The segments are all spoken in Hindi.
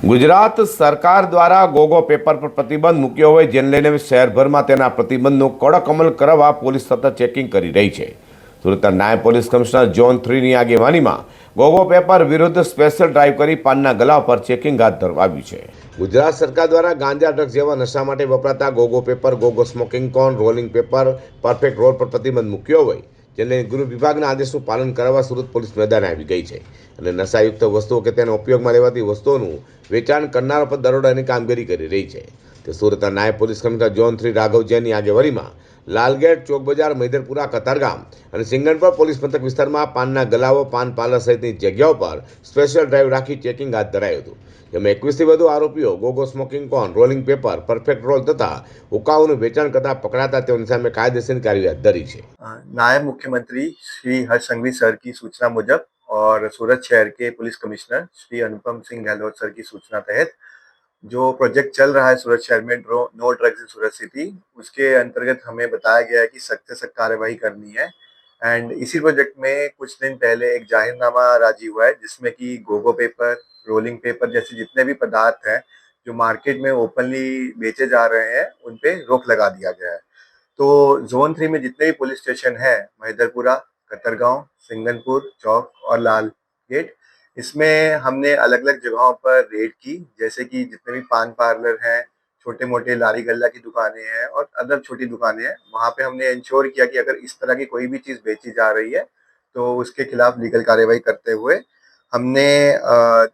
ગુજરાત સરકાર દ્વારા ગોગો પેપર પર પ્રતિબંધ મૂક્યો હોય જેને લઈને શહેરભરમાં તેના પ્રતિબંધનો કડક અમલ કરાવવા પોલીસ સતત ચેકિંગ કરી રહી છે। સુરતના નાયબ પોલીસ કમિશનર ઝોન 3ની આગેવાનીમાં ગોગો પેપર વિરુદ્ધ સ્પેશિયલ ડ્રાઈવ કરી પાનના ગલા પર ચેકિંગ હાથ ધરવામાં આવ્યું છે। ગુજરાત સરકાર દ્વારા ગાંજા ડ્રગ્સ જેવા નશા માટે વપરાતા ગોગો પેપર, ગોગો સ્મોકિંગ કોન, રોલિંગ પેપર, પરફેક્ટ રોલ પર પ્રતિબંધ મૂક્યો હોય જેને ગૃહ વિભાગના આદેશનું પાલન કરાવવા સુરત પોલીસ મેદાને આવી ગઈ છે અને નશાયુક્ત વસ્તુઓ કે તેના ઉપયોગમાં લેવાતી વસ્તુઓનું વેચાણ કરનારા પર દરોડાની કામગીરી કરી રહી છે। તે સુરતના નાયબ પોલીસ કમિશનર ઝોન 3 રાઘવ જૈનની આગેવાનીમાં લાલગેટ, ચોક બજાર, મૈદરપુરા, કતારગામ અને સિંગણપર પોલીસ મથક વિસ્તારમાં પાનના ગલાઓ, પાન પાર્લર સહિતની જગ્યાઓ પર સ્પેશિયલ ડ્રાઈવ રાખી ચેકિંગ હાથ ધરાયું હતું, જેમાં 21થી વધુ આરોપીઓ ગોગો સ્મોકિંગ કોન, રોલિંગ પેપર, પરફેક્ટ રોલ તથા હુક્કાઓનું વેચાણ કરતા પકડાતા તેઓની સામે કાયદેસરની કાર્યવાહી હાથ ધરી છે। नायब मुख्यमंत्री श्री हर्ष संघवी सर की सूचना मुजब और सूरत शहर के police commissioner Shri Anupam Singh Gehlot sir की सूचना तहत जो प्रोजेक्ट चल रहा है सूरत शहर में no drugs in Surat city, उसके अंतर्गत हमें बताया गया है कि सख्त से सख्त कार्रवाई करनी है। एंड इसी प्रोजेक्ट में कुछ दिन पहले एक जाहिरनामा राजी हुआ है जिसमें कि गोगो पेपर, रोलिंग पेपर जैसे जितने भी पदार्थ हैं जो मार्केट में ओपनली बेचे जा रहे हैं उन पे रोक लगा दिया गया है। तो जोन 3 में जितने भी पुलिस स्टेशन है, महिदरपुरा, कतरगांव, सिंगनपुर चौक और लाल गेट, इसमें हमने अलग अलग जगहों पर रेड की, जैसे कि जितने भी पान पार्लर हैं, छोटे मोटे लारी गल्ला की दुकानें हैं और अदर छोटी दुकानें हैं, वहाँ पे हमने इंश्योर किया कि अगर इस तरह की कोई भी चीज़ बेची जा रही है तो उसके खिलाफ लीगल कार्रवाई करते हुए हमने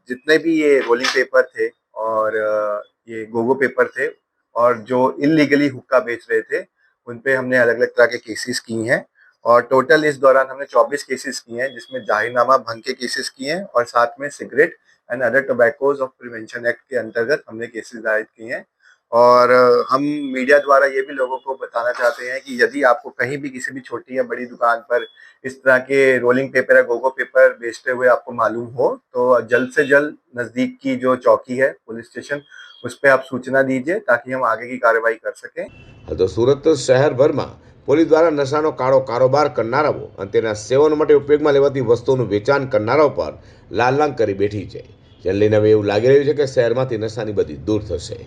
जितने भी ये रोलिंग पेपर थे और ये गोगो पेपर थे और जो इलीगली हुक्का बेच रहे थे उन पे हमने अलग अलग तरह के केसेस की हैं और टोटल इस दौरान हमने 24 केसेस किए हैं, जिसमें जाहिरनामा भंग के केसेस किए हैं और साथ में cigarette and other tobaccos of prevention act के अंतर्गत हमने केसेस दायर किए हैं। और हम मीडिया द्वारा ये भी लोगों को बताना चाहते हैं कि यदि आपको कहीं भी किसी भी छोटी या बड़ी दुकान पर इस तरह के रोलिंग पेपर या गोगो पेपर बेचते हुए आपको मालूम हो तो जल्द से जल्द नज़दीक की जो चौकी है पुलिस स्टेशन उस पर आप सूचना दीजिए ताकि हम आगे की कार्रवाई कर सकें। तो सूरत शहरभરમાં પોલીસ દ્વારા નશાનો કાળો કારોબાર કરનારાઓ અને તેના સેવન માટે ઉપયોગમાં લેવાતી વસ્તુઓનું વેચાણ કરનારાઓ પર લાલાંક કરી બેઠી છે, જેને લઈને હવે એવું લાગી રહ્યું છે કે શહેરમાંથી નશાની બધી દૂર થશે।